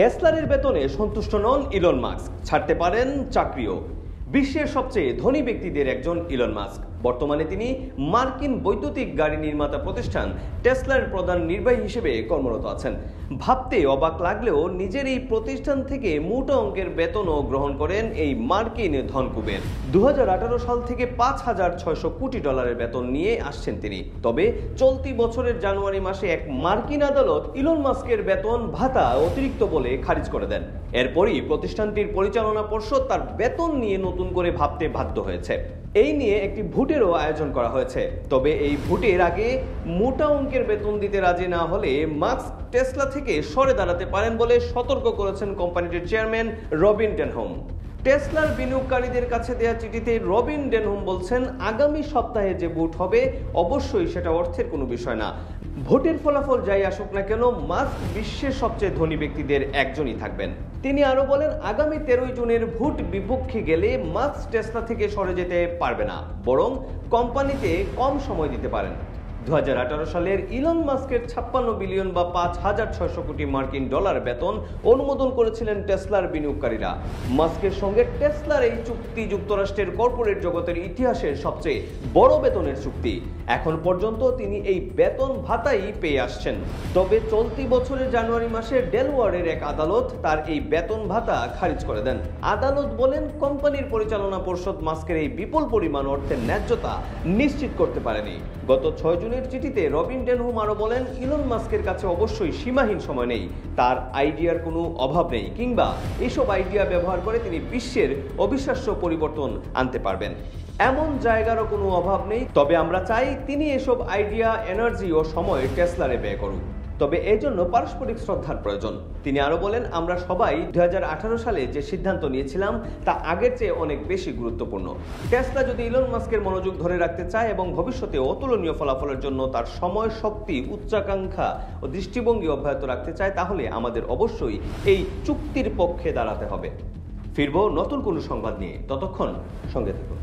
টেসলারের বেতনে সন্তুষ্ট নন Elon Musk, ছাড়তে পারেন চাকরিও। বিশ্বের সবচেয়ে ধনী ব্যক্তিদের একজন ইলন মাস্ক। বর্তমানে তিনি মার্কিন বৈদ্যুতিক গাড়ি নির্মাতা প্রতিষ্ঠান টেসলার প্রধান নির্বাহী হিসেবে কর্মরত আছেন। ভাবতে অবাক লাগলেও নিজের এই প্রতিষ্ঠান থেকে মোটা অঙ্কের বেতনও গ্রহণ করেন এই মার্কিন ধনকুবের। 2018 সাল থেকে $5,600 কোটি বেতন নিয়ে আসছেন তিনি। তবে চলতি বছরের জানুয়ারি মাসে এক মার্কিন আদালত ইলন মাস্কের বেতন ভাতা অতিরিক্ত বলে খারিজ করে দেন। এরপরই প্রতিষ্ঠানটির পরিচালনা পর্ষদ তার বেতন নিয়ে নতুন করে ভাবতে বাধ্য হয়েছে। এই নিয়ে একটি ভোটেরও আয়োজন করা হয়েছে। তবে এই ভোটের আগে মোটা অঙ্কের বেতন দিতে রাজি না হলে মাস্ক টেসলা থেকে সরে দাঁড়াতে পারেন বলে সতর্ক করেছেন কোম্পানিটির চেয়ারম্যান রবিন ডেনহম। টেসলার বিনিয়োগকারীদের কাছে দেয়া চিঠিতে রবিন ডেনহম বলছেন, আগামী সপ্তাহে যে ভোট হবে অবশ্যই সেটা অর্থের কোনো বিষয় না। ভোটের ফলাফল যাই আসুক না কেন, মাস্ক বিশ্বের সবচেয়ে ধনী ব্যক্তিদের একজনই থাকবেন। তিনি আরো বলেন, আগামী 13 জুনের ভোট বিপক্ষে গেলে মাস্ক টেসলা থেকে সরে যেতে পারবে না, বরং কোম্পানিতে কম সময় দিতে পারেন। 2018 সালের ইলন মাস্কের 56 বিলিয়ন বা $5,600 কোটি মার্কিন বেতন অনুমোদন করেছিলেন টেসলার বিনিয়োগকারীরা। মাস্কের সঙ্গে টেসলার এই চুক্তি যুক্তরাষ্ট্রের কর্পোরেট জগতের ইতিহাসের সবচেয়ে বড় বেতনের চুক্তি। এখন পর্যন্ত তিনি এই বেতন ভাতাই পেয়ে আসছেন। তবে চলতি বছরের জানুয়ারি মাসে ডেলওয়ারের এক আদালত তার এই বেতন ভাতা খারিজ করে দেন। আদালত বলেন, কোম্পানির পরিচালনা পর্ষদ মাস্কের এই বিপুল পরিমাণ অর্থের ন্যায্যতা নিশ্চিত করতে পারেনি। গত 6 জুনের চিঠিতে রবিন ডেনহম আরো বলেন, ইলন মাস্কের কাছে অবশ্যই সীমাহীন সময় নেই, তার আইডিয়ার কোনো অভাব নেই, কিংবা এসব আইডিয়া ব্যবহার করে তিনি বিশ্বের অবিশ্বাস্য পরিবর্তন আনতে পারবেন, এমন জায়গারও কোনো অভাব নেই। তবে আমরা চাই তিনি এসব আইডিয়া, এনার্জি ও সময় টেসলারে ব্যয় করুক। তবে এই জন্য পারস্পরিক শ্রদ্ধার প্রয়োজন। তিনি আরো বলেন, আমরা সবাই 2018 সালে যে সিদ্ধান্ত নিয়েছিলাম তা আগের চেয়ে অনেক বেশি গুরুত্বপূর্ণ। টেসলা যদি ইলন মাস্কের মনোযোগ ধরে রাখতে চায় এবং ভবিষ্যতে অতুলনীয় ফলাফলের জন্য তার সময়, শক্তি, উচ্চাকাঙ্ক্ষা ও দৃষ্টিভঙ্গি অব্যাহত রাখতে চায়, তাহলে আমাদের অবশ্যই এই চুক্তির পক্ষে দাঁড়াতে হবে। ফিরবো নতুন কোনো সংবাদ নিয়ে, ততক্ষণ সঙ্গে থাকুন।